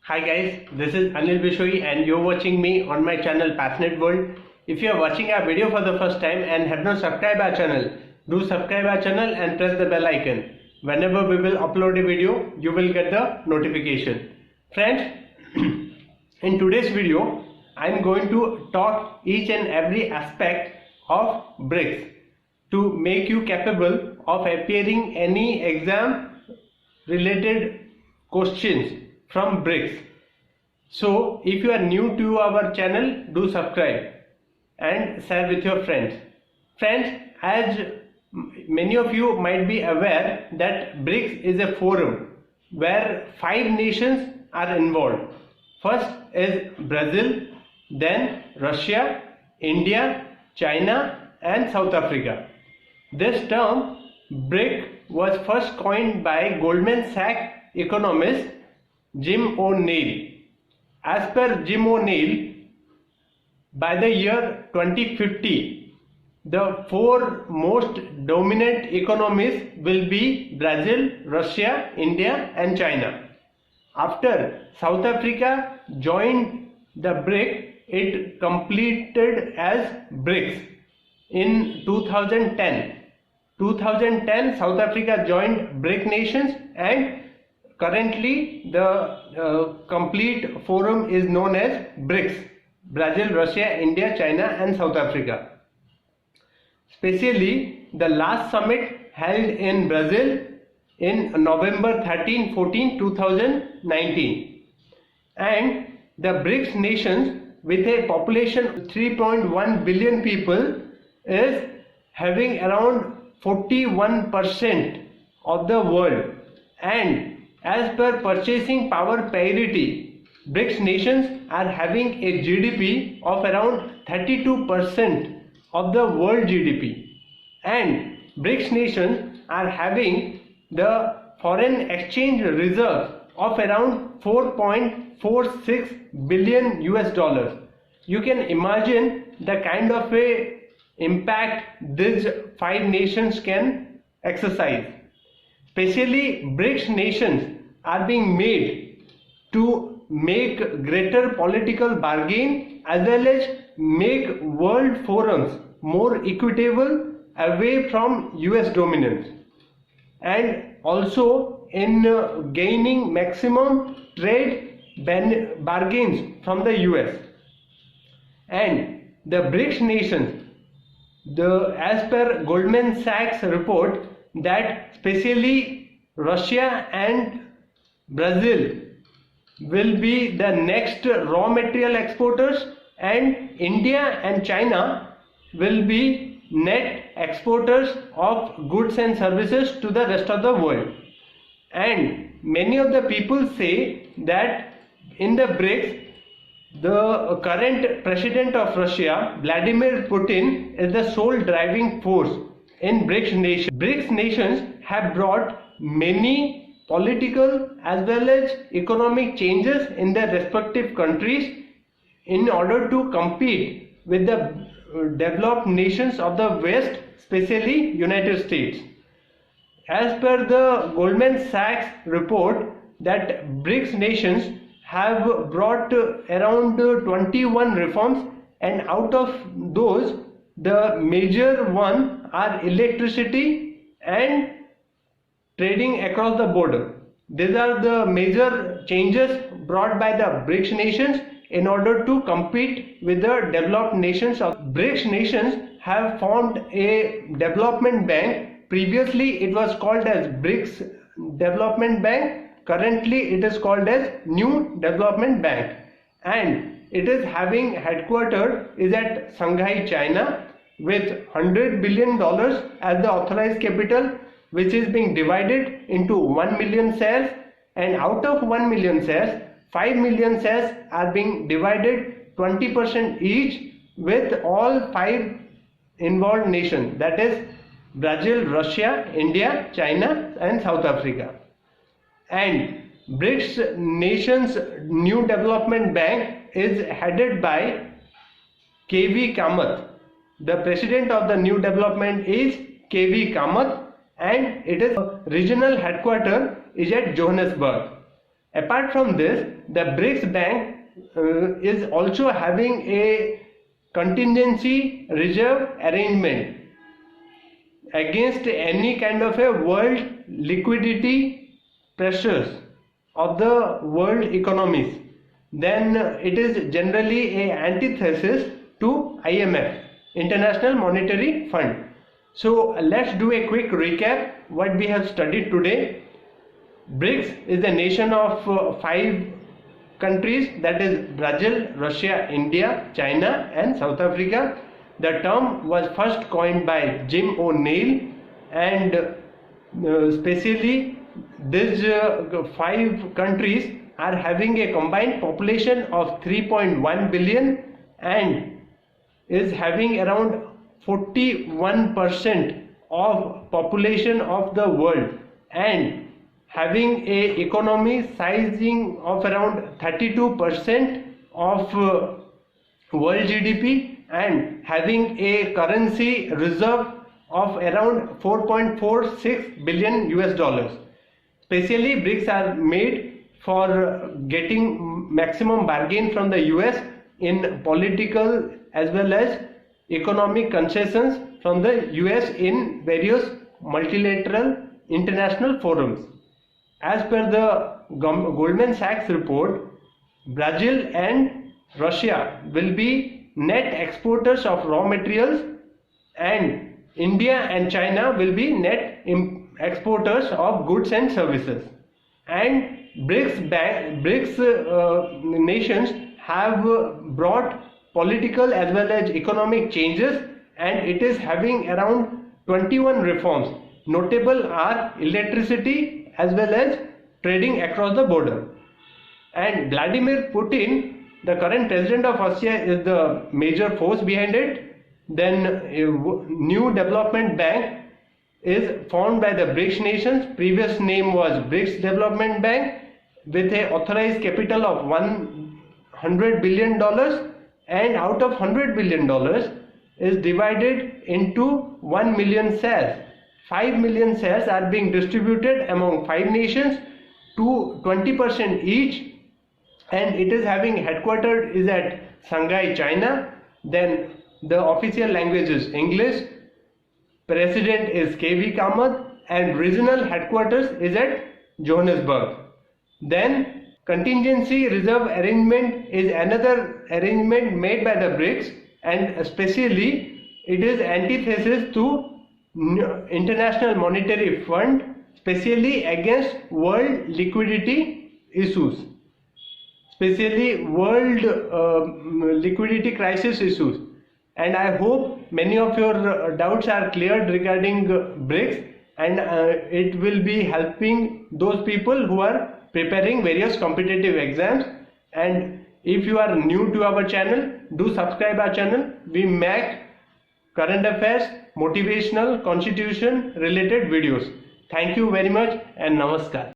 Hi guys, this is Anil Bishoi and you're watching me on my channel Passionate World. If you are watching our video for the first time and have not subscribed our channel, do subscribe our channel and press the bell icon. Whenever we will upload a video, you will get the notification. Friends, in today's video, I am going to talk each and every aspect of BRICS to make you capable of appearing any exam related questions from BRICS. So if you are new to our channel, do subscribe and share with your friends. Friends, as many of you might be aware that BRICS is a forum where 5 nations are involved. First is Brazil, then Russia, India, China and South Africa. This term BRIC was first coined by Goldman Sachs economist Jim O'Neill. As per Jim O'Neill, by the year 2050, the 4 most dominant economies will be Brazil, Russia, India and China. After South Africa joined the BRIC, it completed as BRICS in 2010. 2010, South Africa joined BRIC nations and currently the complete forum is known as BRICS: Brazil, Russia, India, China and South Africa. Especially the last summit held in Brazil in November 13-14, 2019. And the BRICS nations with a population of 3.1 billion people is having around 41% of the world, and as per purchasing power parity, BRICS nations are having a GDP of around 32% of the world GDP, and BRICS nations are having the foreign exchange reserve of around 4.46 billion US dollars. You can imagine the kind of a impact these 5 nations can exercise. Especially BRICS nations are being made to make greater political bargain as well as make world forums more equitable away from US dominance, and also in gaining maximum trade bargains from the US. And the BRICS nations, as per Goldman Sachs report, that especially Russia and Brazil will be the next raw material exporters, and India and China will be net exporters of goods and services to the rest of the world. And many of the people say that in the BRICS, the current president of Russia, Vladimir Putin, is the sole driving force in BRICS nations. BRICS nations have brought many political as well as economic changes in their respective countries in order to compete with the developed nations of the West, especially United States. As per the Goldman Sachs report, that BRICS nations have brought around 21 reforms, and out of those the major one are electricity and trading across the border. These are the major changes brought by the BRICS nations in order to compete with the developed nations. BRICS nations have formed a development bank. Previously it was called as BRICS Development Bank. Currently it is called as New Development Bank, and it is having headquarter is at Shanghai, China, with $100 billion as the authorized capital, which is being divided into 1 million shares, and out of 1 million shares, 5 million shares are being divided 20% each with all 5 involved nations, that is Brazil, Russia, India, China and South Africa. And BRICS nations New Development Bank is headed by KV Kamath. The president of the New Development is KV Kamath, and it is regional headquarters is at Johannesburg. Apart from this, the BRICS Bank is also having a contingency reserve arrangement against any kind of a world liquidity pressures of the world economies. Then it is generally a antithesis to IMF, International Monetary Fund. So let's do a quick recap what we have studied today. BRICS is a nation of 5 countries, that is Brazil, Russia, India, China and South Africa. The term was first coined by Jim O'Neill, and specially these 5 countries are having a combined population of 3.1 billion and is having around 41% of population of the world and having a economy sizing of around 32% of world GDP and having a currency reserve of around 4.46 billion US dollars. Specially, BRICS are made for getting maximum bargain from the US in political as well as economic concessions from the US in various multilateral international forums. As per the Goldman Sachs report, Brazil and Russia will be net exporters of raw materials and India and China will be net exporters of goods and services. And BRICS nations have brought political as well as economic changes, and it is having around 21 reforms. Notable are electricity as well as trading across the border. And Vladimir Putin, the current president of Russia, is the major force behind it. Then a New Development Bank is formed by the BRICS nations. Previous name was BRICS Development Bank with a authorized capital of $100 billion, and out of $100 billion is divided into 1 million shares. 5 million shares are being distributed among 5 nations to 20% each, and it is having headquartered is at Shanghai, China. Then the official language is English. President is KV Kamath, and regional headquarters is at Johannesburg. Then contingency reserve arrangement is another arrangement made by the BRICS, and especially it is antithesis to International Monetary Fund, especially against world liquidity issues, especially world liquidity crisis issues. And I hope many of your doubts are cleared regarding BRICS, and it will be helping those people who are preparing various competitive exams. And if you are new to our channel, do subscribe our channel. We make current affairs, motivational, constitution related videos. Thank you very much and namaskar.